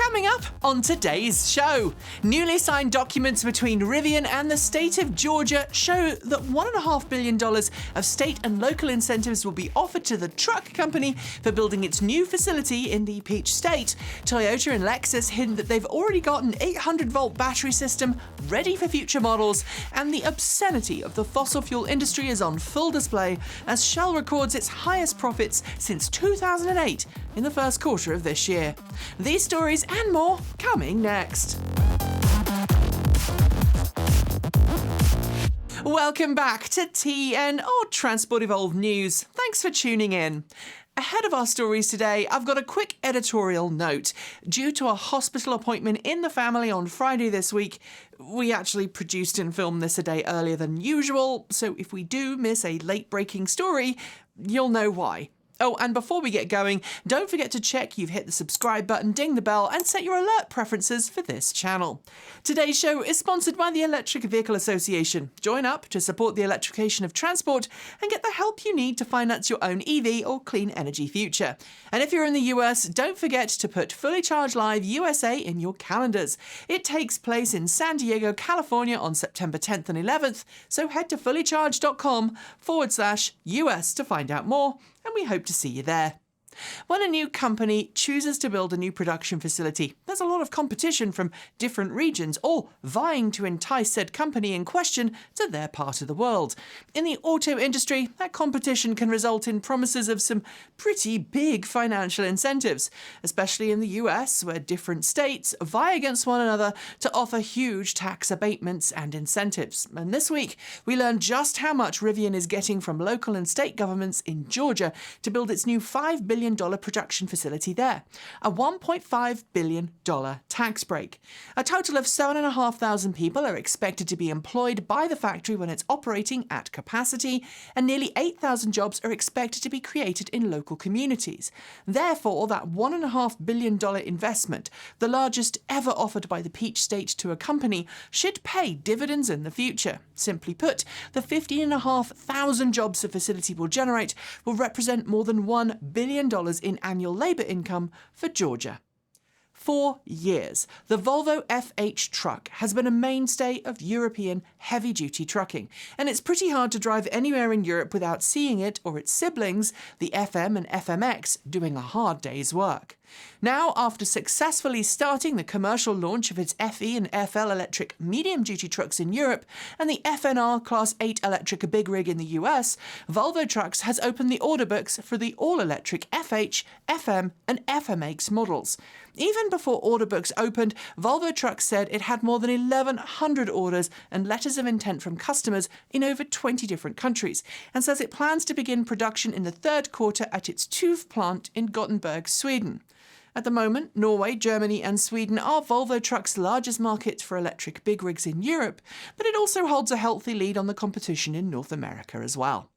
Coming up on today's show, newly signed documents between Rivian and the state of Georgia show that $1.5 billion of state and local incentives will be offered to the truck company for building its new facility in the Peach State. Toyota and Lexus hint that they've already got an 800-volt battery system ready for future models, and the obscenity of the fossil fuel industry is on full display as Shell records its highest profits since 2008 in the first quarter of this year. These stories and more coming next. Welcome back to TN or Transport Evolved News. Thanks for tuning in. Ahead of our stories today, I've got a quick editorial note. Due to a hospital appointment in the family on Friday this week, we actually produced and filmed this a day earlier than usual, so if we do miss a late-breaking story, you'll know why. Oh, and before we get going, don't forget to check you've hit the subscribe button, ding the bell, and set your alert preferences for this channel. Today's show is sponsored by the Electric Vehicle Association. Join up to support the electrification of transport and get the help you need to finance your own EV or clean energy future. And if you're in the US, don't forget to put Fully Charged Live USA in your calendars. It takes place in San Diego, California on September 10th and 11th, so head to fullycharged.com/US to find out more, and we hope to see you there. When a new company chooses to build a new production facility, there's a lot of competition from different regions, all vying to entice said company in question to their part of the world. In the auto industry, that competition can result in promises of some pretty big financial incentives, especially in the US, where different states vie against one another to offer huge tax abatements and incentives. And this week, we learned just how much Rivian is getting from local and state governments in Georgia to build its new $5 billion production facility there, a $1.5 billion tax break. A total of 7,500 people are expected to be employed by the factory when it's operating at capacity, and nearly 8,000 jobs are expected to be created in local communities. Therefore, that $1.5 billion investment, the largest ever offered by the Peach State to a company, should pay dividends in the future. Simply put, the 15,500 jobs the facility will generate will represent more than $1 billion in annual labour income for Georgia. For years, the Volvo FH truck has been a mainstay of European heavy-duty trucking, and it's pretty hard to drive anywhere in Europe without seeing it or its siblings, the FM and FMX, doing a hard day's work. Now, after successfully starting the commercial launch of its FE and FL electric medium-duty trucks in Europe and the FNR Class 8 electric big rig in the US, Volvo Trucks has opened the order books for the all-electric FH, FM and FMX models. Even before order books opened, Volvo Trucks said it had more than 1,100 orders and letters of intent from customers in over 20 different countries, and says it plans to begin production in the third quarter at its TÜV plant in Gothenburg, Sweden. At the moment, Norway, Germany and Sweden are Volvo Trucks' largest markets for electric big rigs in Europe, but it also holds a healthy lead on the competition in North America as well.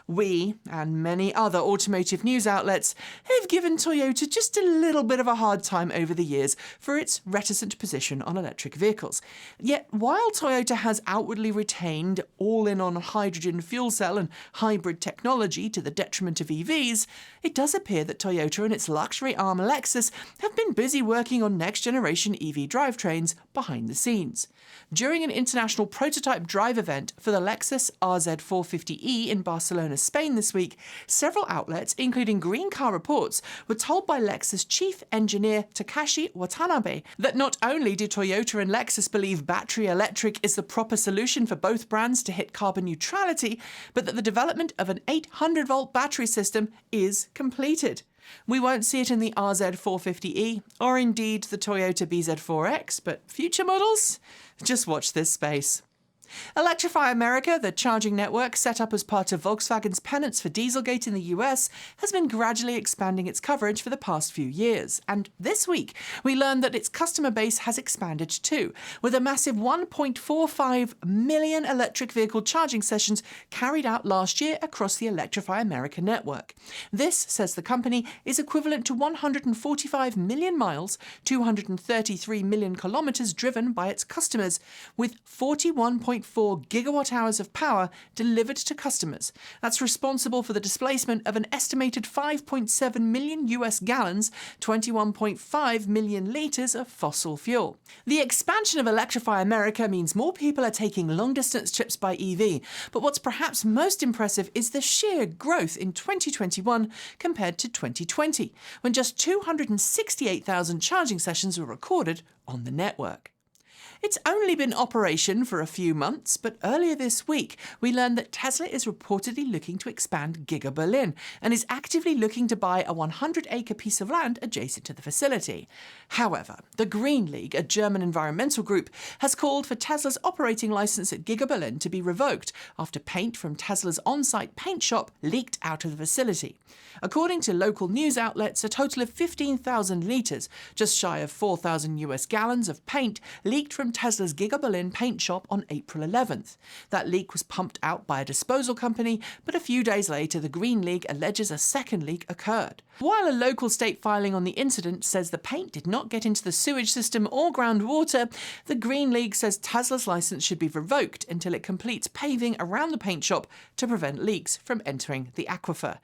We, and many other automotive news outlets, have given Toyota just a little bit of a hard time over the years for its reticent position on electric vehicles. Yet, while Toyota has outwardly retained all-in on hydrogen fuel cell and hybrid technology to the detriment of EVs, it does appear that Toyota and its luxury arm Lexus have been busy working on next-generation EV drivetrains behind the scenes. During an international prototype drive event for the Lexus RZ450e in Barcelona, Spain this week, several outlets, including Green Car Reports, were told by Lexus chief engineer Takashi Watanabe that not only do Toyota and Lexus believe battery electric is the proper solution for both brands to hit carbon neutrality, but that the development of an 800-volt battery system is completed. We won't see it in the RZ450e or indeed the Toyota BZ4X, but future models? Just watch this space. Electrify America, the charging network set up as part of Volkswagen's penance for Dieselgate in the US, has been gradually expanding its coverage for the past few years. And this week, we learned that its customer base has expanded too, with a massive 1.45 million electric vehicle charging sessions carried out last year across the Electrify America network. This, says the company, is equivalent to 145 million miles, 233 million kilometers driven by its customers, with 41.5 1.4 gigawatt hours of power delivered to customers. That's responsible for the displacement of an estimated 5.7 million US gallons, 21.5 million litres of fossil fuel. The expansion of Electrify America means more people are taking long-distance trips by EV, but what's perhaps most impressive is the sheer growth in 2021 compared to 2020, when just 268,000 charging sessions were recorded on the network. It's only been in operation for a few months, but earlier this week we learned that Tesla is reportedly looking to expand Giga Berlin and is actively looking to buy a 100-acre piece of land adjacent to the facility. However, the Green League, a German environmental group, has called for Tesla's operating license at Giga Berlin to be revoked after paint from Tesla's on-site paint shop leaked out of the facility. According to local news outlets, a total of 15,000 litres, just shy of 4,000 US gallons of paint, leaked from Tesla's Giga Berlin paint shop on April 11th. That leak was pumped out by a disposal company, but a few days later the Green League alleges a second leak occurred. While a local state filing on the incident says the paint did not get into the sewage system or groundwater, the Green League says Tesla's license should be revoked until it completes paving around the paint shop to prevent leaks from entering the aquifer.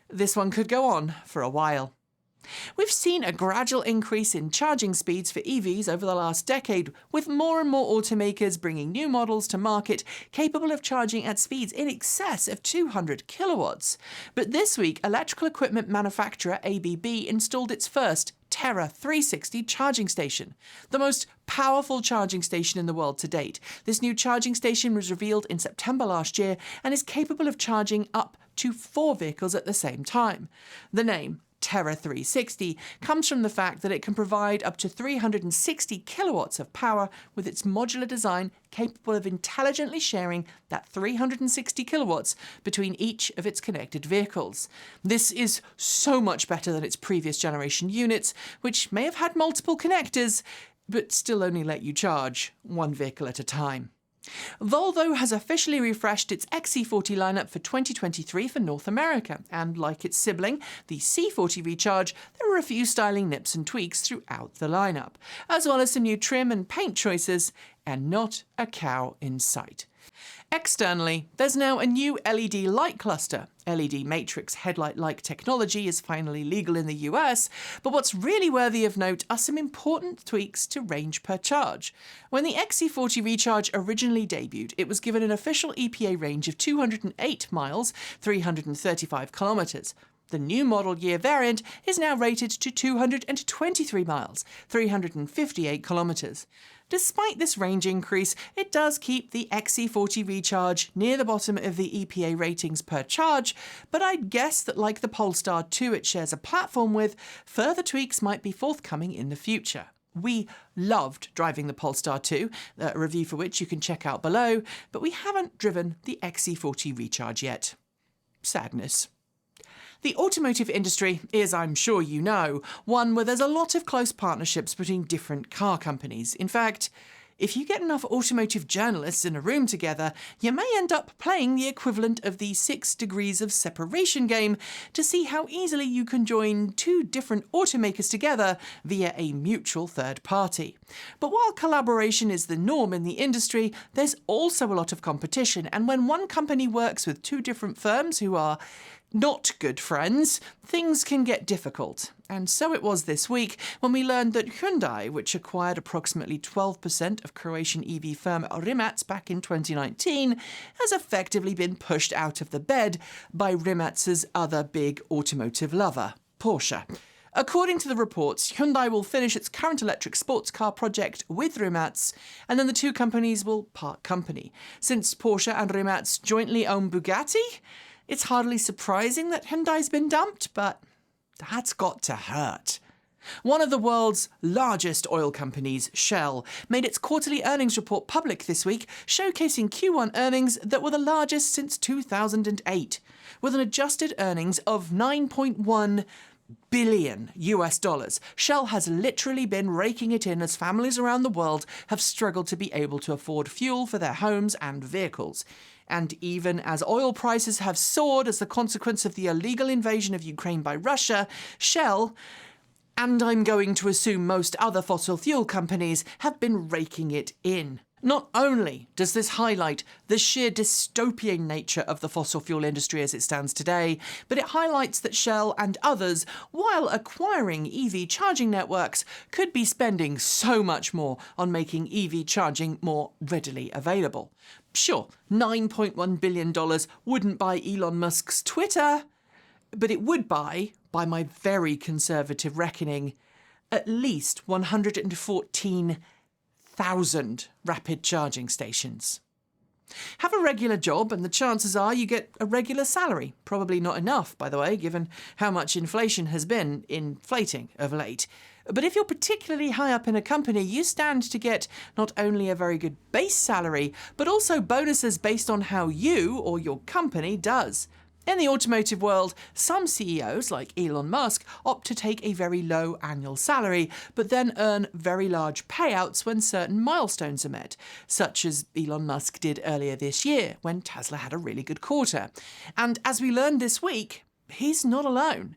This one could go on for a while. We've seen a gradual increase in charging speeds for EVs over the last decade, with more and more automakers bringing new models to market capable of charging at speeds in excess of 200 kilowatts. But this week, electrical equipment manufacturer ABB installed its first Terra360 charging station, the most powerful charging station in the world to date. This new charging station was revealed in September last year and is capable of charging up to 4 vehicles at the same time. The name, Terra360, comes from the fact that it can provide up to 360 kilowatts of power with its modular design capable of intelligently sharing that 360 kilowatts between each of its connected vehicles. This is so much better than its previous generation units, which may have had multiple connectors, but still only let you charge one vehicle at a time. Volvo has officially refreshed its XC40 lineup for 2023 for North America, and like its sibling, the C40 Recharge, there were a few styling nips and tweaks throughout the lineup, as well as some new trim and paint choices, and not a cow in sight. Externally, there's now a new LED light cluster. LED matrix headlight-like technology is finally legal in the US, but what's really worthy of note are some important tweaks to range per charge. When the XC40 Recharge originally debuted, it was given an official EPA range of 208 miles, 335 kilometers. The new model year variant is now rated to 223 miles, 358 kilometers. Despite this range increase, it does keep the XC40 Recharge near the bottom of the EPA ratings per charge, but I'd guess that like the Polestar 2 it shares a platform with, further tweaks might be forthcoming in the future. We loved driving the Polestar 2, a review for which you can check out below, but we haven't driven the XC40 Recharge yet. Sadness. The automotive industry is, I'm sure you know, one where there's a lot of close partnerships between different car companies. In fact, if you get enough automotive journalists in a room together, you may end up playing the equivalent of the 6 degrees of separation game to see how easily you can join 2 different automakers together via a mutual third party. But while collaboration is the norm in the industry, there's also a lot of competition, and when one company works with 2 different firms who are not good friends, things can get difficult. And so it was this week when we learned that Hyundai, which acquired approximately 12% of Croatian EV firm Rimac back in 2019, has effectively been pushed out of the bed by Rimac's other big automotive lover, Porsche. According to the reports, Hyundai will finish its current electric sports car project with Rimac, and then the 2 companies will part company. Since Porsche and Rimac jointly own Bugatti, it's hardly surprising that Hyundai's been dumped, but that's got to hurt. One of the world's largest oil companies, Shell, made its quarterly earnings report public this week, showcasing Q1 earnings that were the largest since 2008, with an adjusted earnings of $9.1 billion US. Shell has literally been raking it in as families around the world have struggled to be able to afford fuel for their homes and vehicles. And even as oil prices have soared as the consequence of the illegal invasion of Ukraine by Russia, Shell, and I'm going to assume most other fossil fuel companies, have been raking it in. Not only does this highlight the sheer dystopian nature of the fossil fuel industry as it stands today, but it highlights that Shell and others, while acquiring EV charging networks, could be spending so much more on making EV charging more readily available. Sure, $9.1 billion wouldn't buy Elon Musk's Twitter, but it would buy, by my very conservative reckoning, at least 114,000 rapid charging stations. Have a regular job and the chances are you get a regular salary. Probably not enough, by the way, given how much inflation has been inflating of late. But if you're particularly high up in a company, you stand to get not only a very good base salary, but also bonuses based on how you or your company does. In the automotive world, some CEOs, like Elon Musk, opt to take a very low annual salary, but then earn very large payouts when certain milestones are met, such as Elon Musk did earlier this year, when Tesla had a really good quarter. And as we learned this week, he's not alone.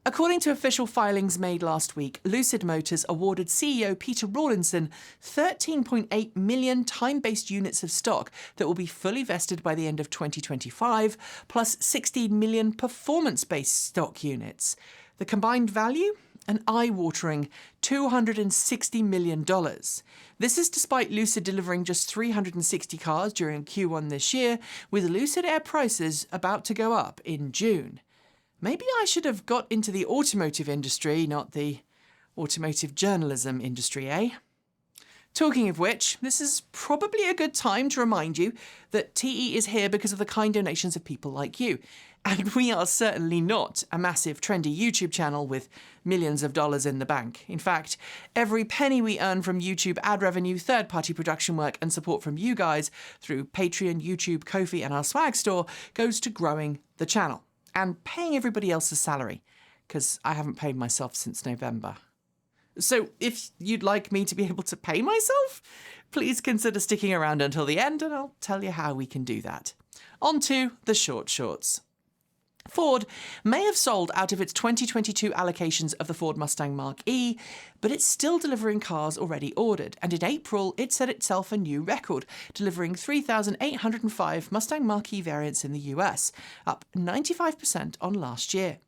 According to official filings made last week, Lucid Motors awarded CEO Peter Rawlinson 13.8 million time-based units of stock that will be fully vested by the end of 2025, plus 16 million performance-based stock units. The combined value? An eye-watering $260 million. This is despite Lucid delivering just 360 cars during Q1 this year, with Lucid Air prices about to go up in June. Maybe I should have got into the automotive industry, not the automotive journalism industry, eh? Talking of which, this is probably a good time to remind you that TE is here because of the kind donations of people like you. And we are certainly not a massive, trendy YouTube channel with millions of dollars in the bank. In fact, every penny we earn from YouTube ad revenue, third-party production work, and support from you guys through Patreon, YouTube, Ko-fi, and our swag store goes to growing the channel and paying everybody else's salary, because I haven't paid myself since November. So if you'd like me to be able to pay myself, please consider sticking around until the end and I'll tell you how we can do that. On to the short shorts. Ford may have sold out of its 2022 allocations of the Ford Mustang Mach E, but it's still delivering cars already ordered, and in April it set itself a new record, delivering 3,805 Mustang Mach E variants in the US, up 95% on last year.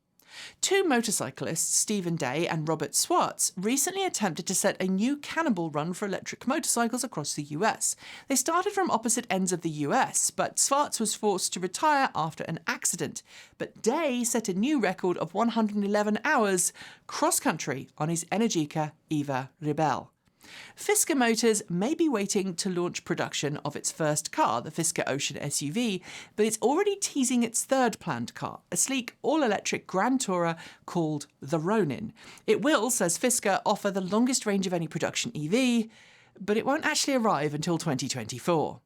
Two motorcyclists, Stephen Day and Robert Swartz, recently attempted to set a new cannonball run for electric motorcycles across the US. They started from opposite ends of the US, but Swartz was forced to retire after an accident. But Day set a new record of 111 hours cross-country on his Energica Eva Rebelle. Fisker Motors may be waiting to launch production of its first car, the Fisker Ocean SUV, but it's already teasing its third planned car, a sleek, all-electric Grand Tourer called the Ronin. It will, says Fisker, offer the longest range of any production EV, but it won't actually arrive until 2024.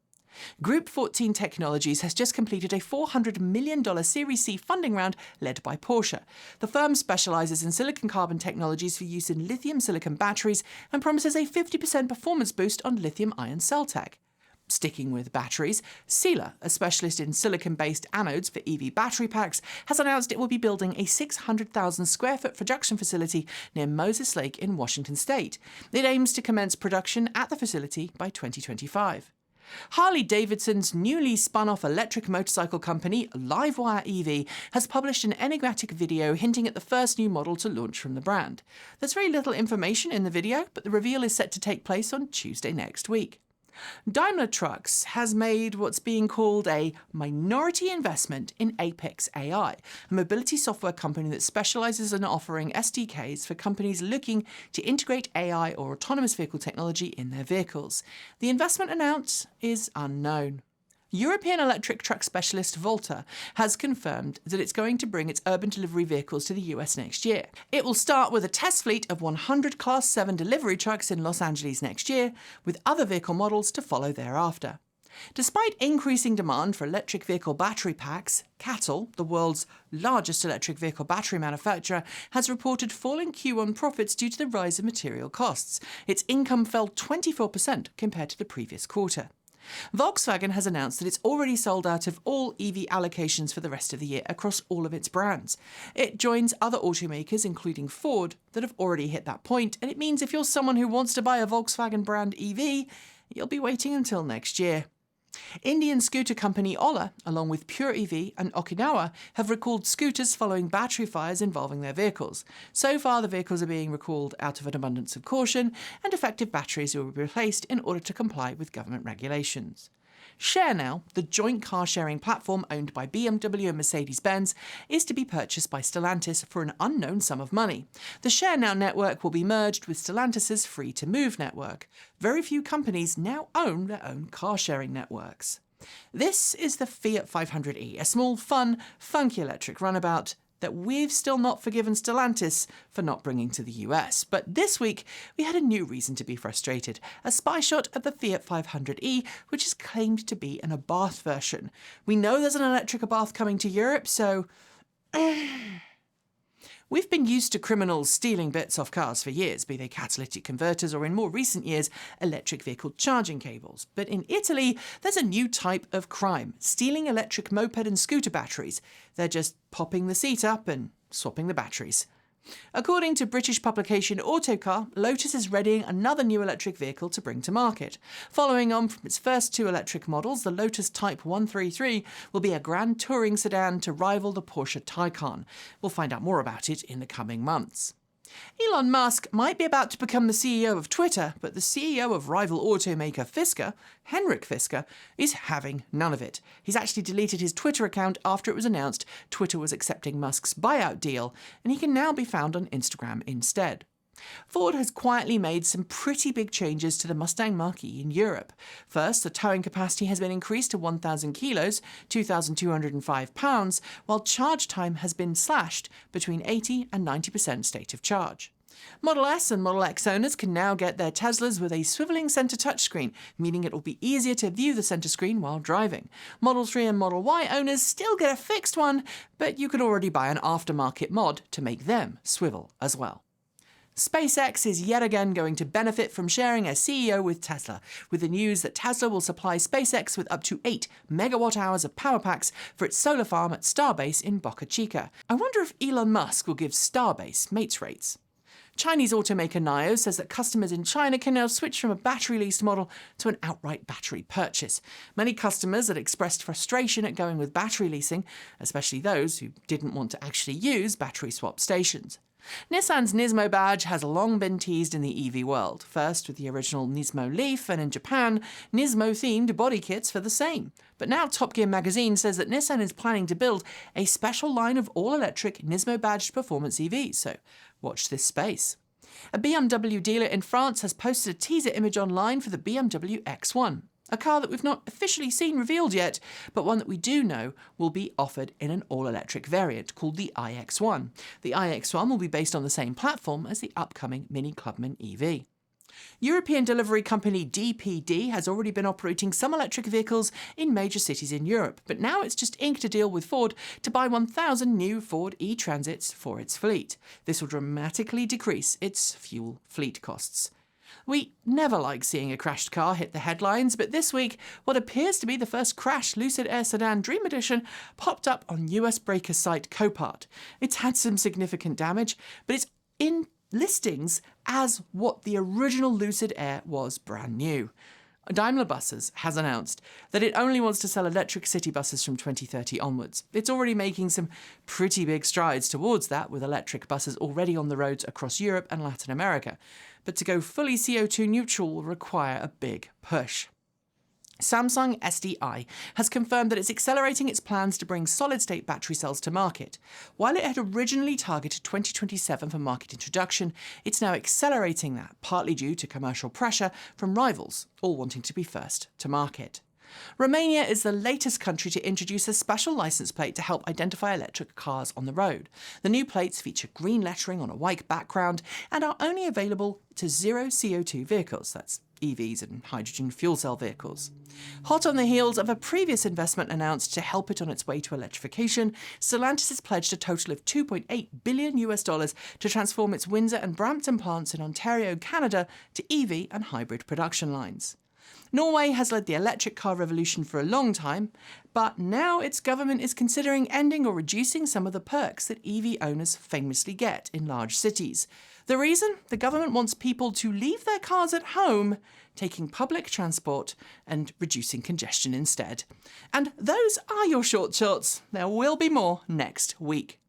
Group 14 Technologies has just completed a $400 million Series C funding round led by Porsche. The firm specialises in silicon-carbon technologies for use in lithium-silicon batteries and promises a 50% performance boost on lithium-ion cell tech. Sticking with batteries, Sila, a specialist in silicon-based anodes for EV battery packs, has announced it will be building a 600,000 square foot production facility near Moses Lake in Washington state. It aims to commence production at the facility by 2025. Harley-Davidson's newly spun-off electric motorcycle company, Livewire EV, has published an enigmatic video hinting at the first new model to launch from the brand. There's very little information in the video, but the reveal is set to take place on Tuesday next week. Daimler Trucks has made what's being called a minority investment in Apex AI, a mobility software company that specialises in offering SDKs for companies looking to integrate AI or autonomous vehicle technology in their vehicles. The investment announced is unknown. European electric truck specialist Volta has confirmed that it's going to bring its urban delivery vehicles to the US next year. It will start with a test fleet of 100 Class 7 delivery trucks in Los Angeles next year, with other vehicle models to follow thereafter. Despite increasing demand for electric vehicle battery packs, Cattle, the world's largest electric vehicle battery manufacturer, has reported falling Q1 profits due to the rise in material costs. Its income fell 24% compared to the previous quarter. Volkswagen has announced that it's already sold out of all EV allocations for the rest of the year across all of its brands. It joins other automakers, including Ford, that have already hit that point, and it means if you're someone who wants to buy a Volkswagen brand EV, you'll be waiting until next year. Indian scooter company Ola, along with Pure EV and Okinawa, have recalled scooters following battery fires involving their vehicles. So far, the vehicles are being recalled out of an abundance of caution, and defective batteries will be replaced in order to comply with government regulations. ShareNow, the joint car-sharing platform owned by BMW and Mercedes-Benz, is to be purchased by Stellantis for an unknown sum of money. The ShareNow network will be merged with Stellantis' Free2Move network. Very few companies now own their own car-sharing networks. This is the Fiat 500e, a small, fun, funky electric runabout that we've still not forgiven Stellantis for not bringing to the US. But this week, we had a new reason to be frustrated. A spy shot of the Fiat 500e, which is claimed to be an Abarth version. We know there's an electric Abarth coming to Europe, so we've been used to criminals stealing bits off cars for years, be they catalytic converters or in more recent years, electric vehicle charging cables. But in Italy, there's a new type of crime, stealing electric moped and scooter batteries. They're just popping the seat up and swapping the batteries. According to British publication Autocar, Lotus is readying another new electric vehicle to bring to market. Following on from its first two electric models, the Lotus Type 133 will be a grand touring sedan to rival the Porsche Taycan. We'll find out more about it in the coming months. Elon Musk might be about to become the CEO of Twitter, but the CEO of rival automaker Fisker, Henrik Fisker, is having none of it. He's actually deleted his Twitter account after it was announced Twitter was accepting Musk's buyout deal, and he can now be found on Instagram instead. Ford has quietly made some pretty big changes to the Mustang Mach E in Europe. First, the towing capacity has been increased to 1,000 kilos, 2,205 pounds, while charge time has been slashed between 80 and 90% state of charge. Model S and Model X owners can now get their Teslas with a swiveling centre touchscreen, meaning it will be easier to view the centre screen while driving. Model 3 and Model Y owners still get a fixed one, but you can already buy an aftermarket mod to make them swivel as well. SpaceX is yet again going to benefit from sharing a CEO with Tesla, with the news that Tesla will supply SpaceX with up to 8 megawatt-hours of power packs for its solar farm at Starbase in Boca Chica. I wonder if Elon Musk will give Starbase mates rates. Chinese automaker NIO says that customers in China can now switch from a battery-leased model to an outright battery purchase. Many customers had expressed frustration at going with battery leasing, especially those who didn't want to actually use battery swap stations. Nissan's NISMO badge has long been teased in the EV world, first with the original Nismo Leaf, and in Japan, Nismo-themed body kits for the same. But now Top Gear magazine says that Nissan is planning to build a special line of all-electric NISMO-badged performance EVs, so watch this space. A BMW dealer in France has posted a teaser image online for the BMW X1. A car that we've not officially seen revealed yet, but one that we do know will be offered in an all-electric variant called the iX1. The iX1 will be based on the same platform as the upcoming Mini Clubman EV. European delivery company DPD has already been operating some electric vehicles in major cities in Europe, but now it's just inked a deal with Ford to buy 1,000 new Ford e-Transits for its fleet. This will dramatically decrease its fuel fleet costs. We never like seeing a crashed car hit the headlines, but this week, what appears to be the first crashed Lucid Air Sedan Dream Edition popped up on US breaker site Copart. It's had some significant damage, but it's in listings as what the original Lucid Air was brand new. Daimler Buses has announced that it only wants to sell electric city buses from 2030 onwards. It's already making some pretty big strides towards that, with electric buses already on the roads across Europe and Latin America. But to go fully CO2 neutral will require a big push. Samsung SDI has confirmed that it's accelerating its plans to bring solid-state battery cells to market. While it had originally targeted 2027 for market introduction, it's now accelerating that, partly due to commercial pressure from rivals, all wanting to be first to market. Romania is the latest country to introduce a special license plate to help identify electric cars on the road. The new plates feature green lettering on a white background and are only available to zero CO2 vehicles, that's EVs and hydrogen fuel cell vehicles. Hot on the heels of a previous investment announced to help it on its way to electrification, Stellantis has pledged a total of $2.8 billion to transform its Windsor and Brampton plants in Ontario, Canada to EV and hybrid production lines. Norway has led the electric car revolution for a long time, but now its government is considering ending or reducing some of the perks that EV owners famously get in large cities. The reason? The government wants people to leave their cars at home, taking public transport and reducing congestion instead. And those are your short shorts. There will be more next week.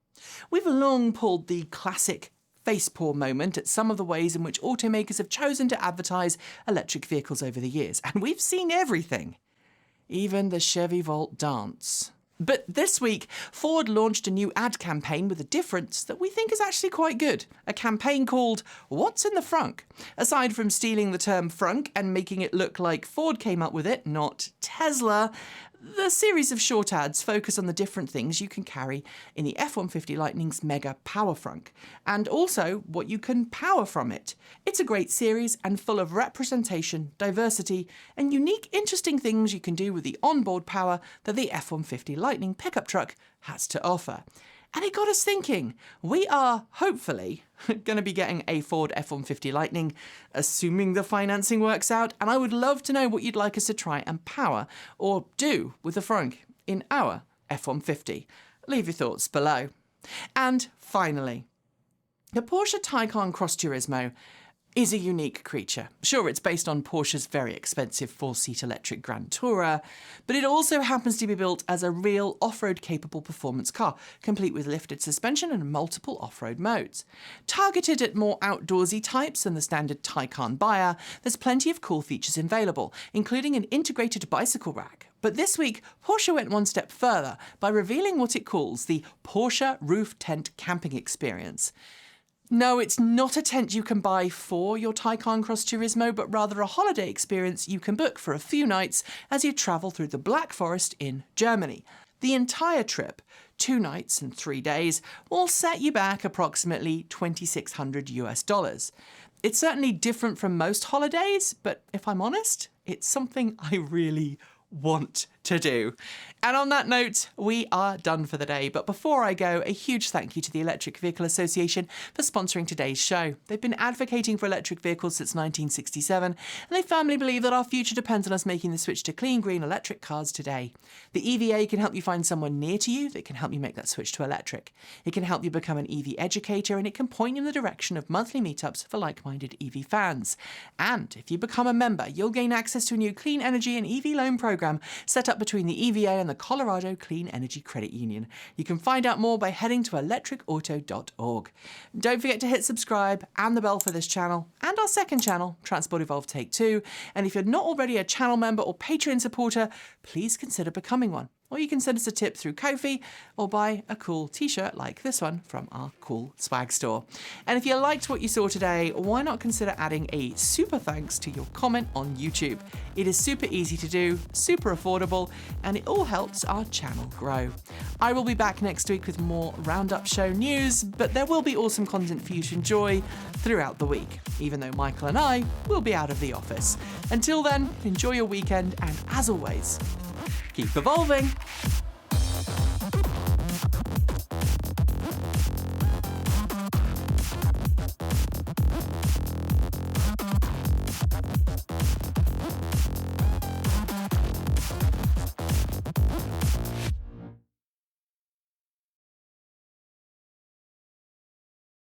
We've long pulled the classic facepalm moment at some of the ways in which automakers have chosen to advertise electric vehicles over the years, and we've seen everything. Even the Chevy Volt dance. But this week, Ford launched a new ad campaign with a difference that we think is actually quite good. A campaign called What's in the Frunk? Aside from stealing the term frunk and making it look like Ford came up with it, not Tesla, the series of short ads focus on the different things you can carry in the F150 LIghtning's mega power frunk, and also what you can power from it. It's a great series and full of representation, diversity, and unique interesting things you can do with the onboard power that the F150 LIghtning pickup truck has to offer. And it got us thinking, we are hopefully going to be getting a Ford F150 LIghtning, assuming the financing works out, and I would love to know what you'd like us to try and power or do with the frunk in our F150. Leave your thoughts below. And finally, the Porsche Taycan Cross Turismo is a unique creature. Sure, it's based on Porsche's very expensive 4-seat electric Grand Tourer, but it also happens to be built as a real off-road capable performance car, complete with lifted suspension and multiple off-road modes. Targeted at more outdoorsy types than the standard Taycan buyer, there's plenty of cool features available, including an integrated bicycle rack. But this week, Porsche went one step further by revealing what it calls the Porsche Roof Tent Camping Experience. No, it's not a tent you can buy for your Taycan Cross Turismo, but rather a holiday experience you can book for a few nights as you travel through the Black Forest in Germany. The entire trip, 2 nights and 3 days, will set you back approximately $2,600. It's certainly different from most holidays, but if I'm honest, it's something I really want to do. And on that note, we are done for the day. But before I go, a huge thank you to the Electric Vehicle Association for sponsoring today's show. They've been advocating for electric vehicles since 1967, and they firmly believe that our future depends on us making the switch to clean, green electric cars today. The EVA can help you find someone near to you that can help you make that switch to electric. It can help you become an EV educator, and it can point you in the direction of monthly meetups for like-minded EV fans. And if you become a member, you'll gain access to a new clean energy and EV loan program set up between the EVA and the Colorado Clean Energy Credit Union. You can find out more by heading to electricauto.org. Don't forget to hit subscribe and the bell for this channel and our second channel, Transport Evolved Take 2. And if you're not already a channel member or Patreon supporter, please consider becoming one. Or you can send us a tip through Ko-fi or buy a cool t-shirt like this one from our cool swag store. And if you liked what you saw today, why not consider adding a super thanks to your comment on YouTube? It is super easy to do, super affordable, and it all helps our channel grow. I will be back next week with more Roundup Show news, but there will be awesome content for you to enjoy throughout the week, even though Michael and I will be out of the office. Until then, enjoy your weekend, and as always, keep evolving.